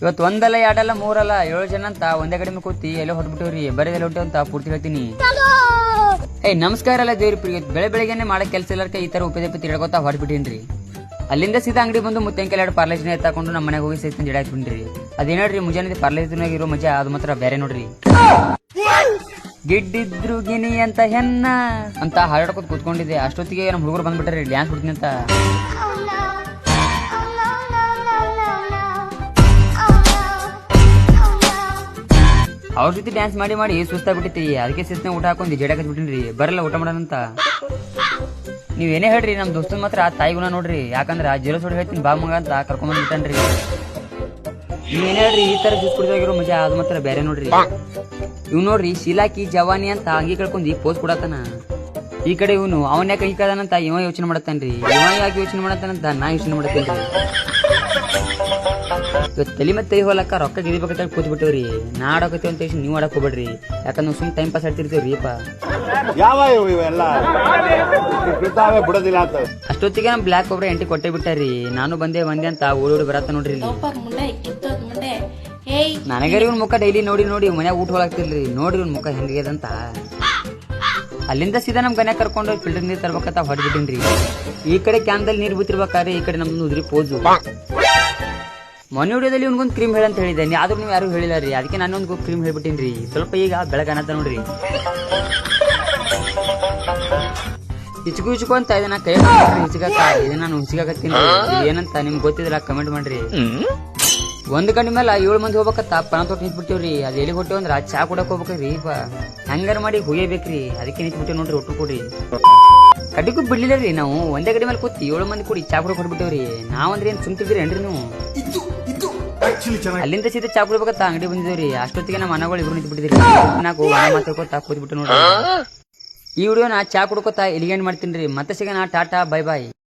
ಇವತ್ತು ಒಂದಲ್ಲ ಎರಡಲ್ಲ ಮೂರಲ್ಲ 7 ಜನ ಅಂತ ಒಂದೇ ಕಡಿಮೆ ಕೂತಿ ಎಲ್ಲೋ ಹೊಟ್ಬಿಟ್ಟಿವ್ರಿ ಬರೀ ಎಲ್ಲ ಹೊಟ್ಟೆ ಅಂತ ಪೂರ್ತಿ ಹೇಳ್ತೀನಿ. ನಮಸ್ಕಾರ ಎಲ್ಲ ದೇವ್ರಿ ಪ್ರಿಯ ಬೆಳಗ್ಗೆನೆ ಮಾಡಕ್ ಕೆಲಸ ಎಲ್ಲರ್ಕ ಈ ತರ ಉಪದೇಪ ತಿಳ್ಕೊತಾ ಹೊಟ್ಬಿಟ್ಟಿನ್ರಿ. ಅಲ್ಲಿಂದ ಸೀದಾ ಅಂಗಡಿ ಬಂದು ಮುತ್ತೆಂಕೆಲ್ಲ 2 ಪಾರ್ಲೇಜ್ನ ಎತ್ತಾಕೊಂಡು ನಮ್ಮ ಮನೆಗೆ ಹೋಗಿ ಸೇರ್ತೀನಿ ಜಿಡ ಹಾಕ್ಬಿಟ್ರಿ. ಅದೇನೋಡ್ರಿ ಮುಂಜಾನೆ ಪಾರ್ಲೇಜ್ನಾಗ ಇರೋ ಮಜಾ ಅದು ಮಾತ್ರ ಬೇರೆ ನೋಡ್ರಿ. ಗಿಡ್ಡಿದ್ರು ಗಿನಿ ಅಂತ ಹೆನ್ನ ಅಂತ ಹಾಡಾಡ್ಕೊತ ಕೂತ್ಕೊಂಡಿದ್ದೆ. ಅಷ್ಟೊತ್ತಿಗೆ ನಮ್ಮ ಹುಡುಗರು ಬಂದ್ಬಿಟ್ರಿ ಡ್ಯಾನ್ಸ್ ಬಿಡ್ತೀನಿ ಅಂತ. ಅವ್ರ ಜೊತೆ ಡ್ಯಾನ್ಸ್ ಮಾಡಿ ಮಾಡಿ ಸುಸ್ತಾಗ್ಬಿಟ್ಟೈತಿ. ಅದಕ್ಕೆ ಶಿಸ್ತ ಊಟ ಹಾಕೊಂಡಿ ಜಡ ಹಾಕಿಬಿಟ್ಟಿನ್ರಿ. ಬರಲ್ಲ ಊಟ ಮಾಡೋಣಂತ. ನೀವೇನೇ ಹೇಳ್ರಿ ನಮ್ ದೋಸ್ತನ್ ಮಾತ್ರ ತಾಯಿ ಗುಣ ನೋಡ್ರಿ. ಯಾಕಂದ್ರ ಜೀರೋ ಸೋಡ್ ಹೇಳ್ತೀನಿ ಬಾ ಮಗ ಅಂತ ಕರ್ಕೊಂಡ್ ಬಿಟ್ಟನ್ರಿ. ನೀವೇನೇ ಹೇಳ್ರಿ ಈ ತರ ಜ್ಯೂಸ್ ಕುಡಿದಾಗಿರೋ ಮಜಾ ಅದು ಮಾತ್ರ ಬೇರೆ ನೋಡ್ರಿ. ಇವ್ ನೋಡ್ರಿ ಶೀಲಾಕಿ ಜವಾನಿ ಅಂತ ಅಂಗಿ ಕಳ್ಕೊಂಡಿ ಪೋಸ್ ಕೊಡತಾನ. ಈ ಕಡೆ ಇವನು ಅವನ್ ಯಾಕೆ ಕದಾನಂತ ಇವ ಯೋಚನೆ ಮಾಡತ್ತಾನ್ರಿ. ಇವ ಯಾಕೆ ಯೋಚನೆ ಮಾಡತ್ತಾನಂತ ನಾ ಯೋಚನೆ ಮಾಡತ್ತೇನ್ರಿ. ಇವತ್ತು ತಲೆ ಮತ್ತೆ ತಲೆ ಹೋಲಕ್ಕ ರೊಕ್ಕ ಗಿರಿಬೇಕಂತ ಕೂತ್ ಬಿಟ್ಟವ್ರಿ. ನಾ ಆಡಕತ್ತೀವಿ ಅಂತ ನೀವು ಆಡಕ್ ಹೋಗ್ಬೇಡ್ರಿ. ಯಾಕಂದ್ರೆ ಸುಮ್ ಟೈಮ್ ಪಾಸ್ ಆಡ್ತಿರ್ತೀವ್ರಿ. ಅಷ್ಟೊತ್ತಿಗೆ ನಮ್ ಬ್ಲಾಕ್ ಒಬ್ರ ಎಂಟಿ ಕೊಟ್ಟೆ ಬಿಟ್ಟಾರಿ. ನಾನು ಬಂದೆ ಅಂತ ಓಡಿ ಬರತ್ತ ನೋಡ್ರಿ. ನನಗರಿ ಇವ್ನ ಮುಖ ಡೈಲಿ ನೋಡಿ ನೋಡಿ ಮನ್ಯಾಗ ಊಟ ಹೋಗ್ತಿಲ್ರಿ. ನೋಡ್ರಿ ಇವ್ನ ಮುಖ ಹೆಂಗದಂತ. ಅಲ್ಲಿಂದ ಸೀದಾ ನಮ್ ಗನ್ಯಾಗ ಕರ್ಕೊಂಡು ಫಿಲ್ಟರ್ ನೀರ್ ತರ್ಬೇಕಂತ ಹೊಡ್ಬಿಟ್ಟಿನ್ರಿ. ಈ ಕಡೆ ಕ್ಯಾನ್ದಲ್ಲಿ ನೀರ್ ಬಿತ್ತಿರ್ಬೇಕಾದ್ರೆ ಈ ಕಡೆ ನಮ್ದು ಉದ್ರಿ ಪೋಜು. ಮೊನ್ನೆ ವಿಡಿಯೋದಲ್ಲಿ ಇವ್ನಿಗೊಂದು ಕ್ರೀಮ್ ಹೇಳಂತ ಹೇಳಿದ್ದೆ. ಆದ್ರೂ ನೀವು ಯಾರು ಹೇಳಿಲ್ಲ ರೀ. ಅದಕ್ಕೆ ನಾನೊಂದು ಕ್ರೀಮ್ ಹೇಳ್ಬಿಟ್ಟಿನ್ರಿ. ಸ್ವಲ್ಪ ಈಗ ಬೆಳಗನತ್ತ ನೋಡ್ರಿ. ಹಿಚ್ಕು ಅಂತ ಇದನ್ನ ಕೈ ಹಿಚ್ಕಾಕ ಇದನ್ನ ನಾನು ಹುಚ್ಚಿಗಾಕತ್ತೀನಿ. ಏನಂತ ನಿಮ್ಗೆ ಗೊತ್ತಿದ್ರ ಕಮೆಂಟ್ ಮಾಡ್ರಿ. ಒಂದ್ ಗಂಟೆ ಮೇಲೆ 7 ಮಂದಿ ಹೋಗ್ಬೇಕತ್ತ ಪನ ತೊಟ್ಟು ನಿಂತ್ಬಿಟ್ಟಿವ್ರಿ. ಅದ್ ಎಲ್ಲಿ ಹೊಟ್ಟೆವ್ ಅಂದ್ರ ಚಾ ಕುಡಕ್ ಹೋಗ್ಬೇಕ್ರಿ. ಹಂಗಾರ ಮಾಡಿ ಹುಯ್ಯಬೇಕ್ರಿ. ಅದಕ್ಕೆ ನಿಂತ್ಬಿಟ್ಟೇವ್ ನೋಡ್ರಿ. ಒಟ್ಟು ಕೊಡ್ರಿ ಕಡಿಗೂ ಬಿಡ್ಲಿಲ್ಲ ರೀ. ನಾವು ಒಂದೇ ಗಡಿ ಮೇಲೆ ಕೂತಿ 7 ಮಂದಿ ಕೂಡಿ ಚಾ ಕುಡಕ್ ಹೊಡ್ಬಿಟ್ಟೇವ್ರಿ. ನಾವಂದ್ರೆ ಏನ್ ಸುಮ್ತಿದ್ರಿ ಏನ್ರಿ ನೀವು. ಅಲ್ಲಿಂದ ಸೀದಾ ಚಾ ಕುಡ್ಬೇಕತ್ತ ಅಂಗಡಿ ಬಂದಿದ್ದೇವ್ರಿ. ಅಷ್ಟೊತ್ತಿಗೆ ನಮ್ಮ ಮನಗಳು ಇಬ್ರು ನಿಂತ್ಬಿಟ್ಟಿದ್ರಿ. ನಾವು ಮಾತಾಡ್ಕೋತಾ ಕೂತ್ಬಿಟ್ಟು ನೋಡ್ರಿ. ಈ ವಿಡಿಯೋನ ಚಾ ಕುಡ್ಕೋತಾ ಎಲಿಗೆಂಡ್ ಮಾಡ್ತೀನಿ. ಮತ್ತೆ ಸಿಗೋಣ. ಟಾಟಾ ಬೈ ಬಾಯ್.